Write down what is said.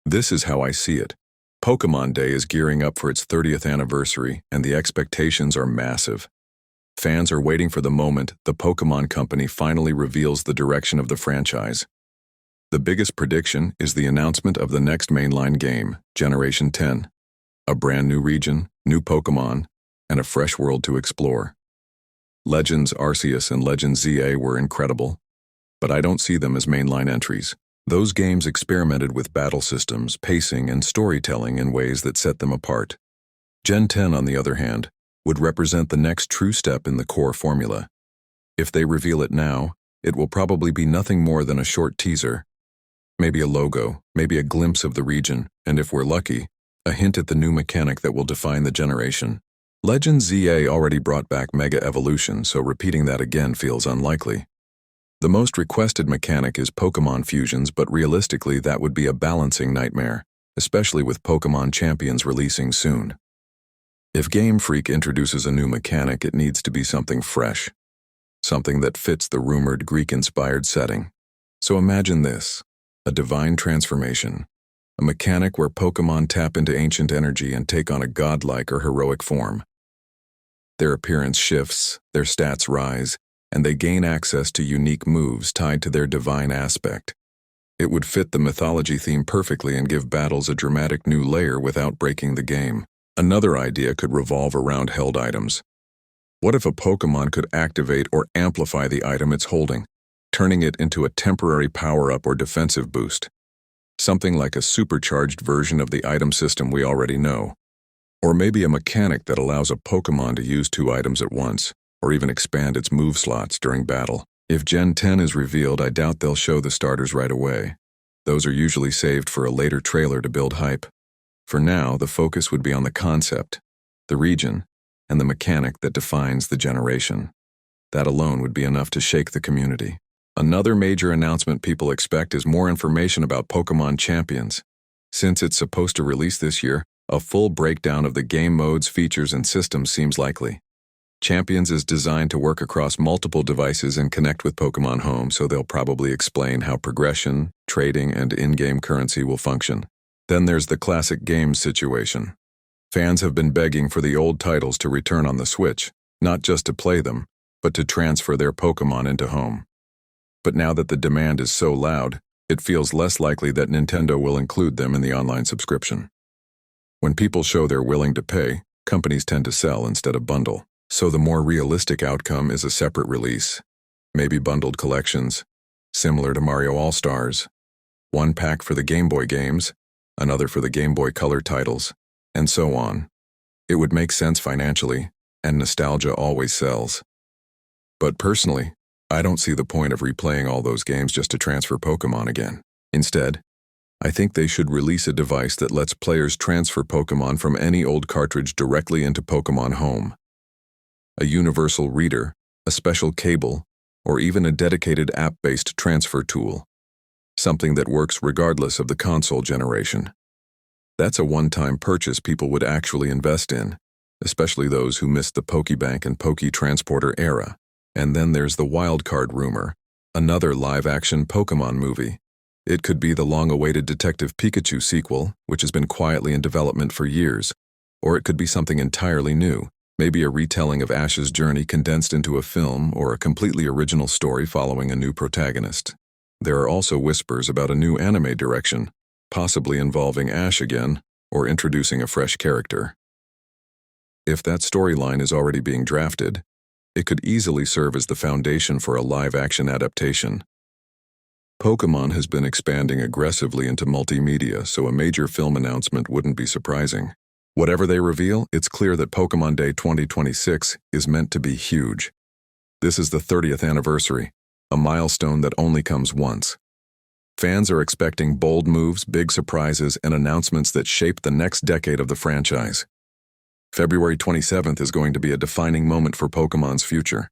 This is how I see it. Pokemon Day is gearing up for its 30th anniversary, and the expectations are massive. Fans are waiting for the moment the Pokemon Company finally reveals the direction of the franchise. The biggest prediction is the announcement of the next mainline game, Generation 10. A brand new region, new Pokemon, and a fresh world to explore. Legends Arceus and Legends ZA were incredible, but I don't see them as mainline entries. Those games experimented with battle systems, pacing, and storytelling in ways that set them apart. Gen 10, on the other hand, would represent the next true step in the core formula. If they reveal it now, it will probably be nothing more than a short teaser. Maybe a logo, maybe a glimpse of the region, and if we're lucky, a hint at the new mechanic that will define the generation. Legends ZA already brought back Mega Evolution, so repeating that again feels unlikely. The most requested mechanic is Pokemon fusions, but realistically that would be a balancing nightmare, especially with Pokemon Champions releasing soon. If Game Freak introduces a new mechanic, it needs to be something fresh, something that fits the rumored Greek-inspired setting. So imagine this, a divine transformation, a mechanic where Pokemon tap into ancient energy and take on a godlike or heroic form. Their appearance shifts, their stats rise, and they gain access to unique moves tied to their divine aspect. It would fit the mythology theme perfectly and give battles a dramatic new layer without breaking the game. Another idea could revolve around held items. What if a Pokemon could activate or amplify the item it's holding, turning it into a temporary power-up or defensive boost? Something like a supercharged version of the item system we already know. Or maybe a mechanic that allows a Pokemon to use two items at once, or even expand its move slots during battle. If Gen 10 is revealed, I doubt they'll show the starters right away. Those are usually saved for a later trailer to build hype. For now, the focus would be on the concept, the region, and the mechanic that defines the generation. That alone would be enough to shake the community. Another major announcement people expect is more information about Pokemon Champions. Since it's supposed to release this year, a full breakdown of the game modes, features, and systems seems likely. Champions is designed to work across multiple devices and connect with Pokemon Home, so they'll probably explain how progression, trading, and in-game currency will function. Then there's the classic games situation. Fans have been begging for the old titles to return on the Switch, not just to play them, but to transfer their Pokemon into Home. But now that the demand is so loud, it feels less likely that Nintendo will include them in the online subscription. When people show they're willing to pay, companies tend to sell instead of bundle. So the more realistic outcome is a separate release, maybe bundled collections, similar to Mario All-Stars. One pack for the Game Boy games, another for the Game Boy Color titles, and so on. It would make sense financially, and nostalgia always sells. But personally, I don't see the point of replaying all those games just to transfer Pokemon again. Instead, I think they should release a device that lets players transfer Pokemon from any old cartridge directly into Pokemon Home. A universal reader, a special cable, or even a dedicated app-based transfer tool. Something that works regardless of the console generation. That's a one-time purchase people would actually invest in, especially those who missed the Pokebank and Poke-Transporter era. And then there's the wildcard rumor, another live-action Pokemon movie. It could be the long-awaited Detective Pikachu sequel, which has been quietly in development for years, or it could be something entirely new. Maybe a retelling of Ash's journey condensed into a film, or a completely original story following a new protagonist. There are also whispers about a new anime direction, possibly involving Ash again, or introducing a fresh character. If that storyline is already being drafted, it could easily serve as the foundation for a live-action adaptation. Pokemon has been expanding aggressively into multimedia, so a major film announcement wouldn't be surprising. Whatever they reveal, it's clear that Pokemon Day 2026 is meant to be huge. This is the 30th anniversary, a milestone that only comes once. Fans are expecting bold moves, big surprises, and announcements that shape the next decade of the franchise. February 27th is going to be a defining moment for Pokemon's future.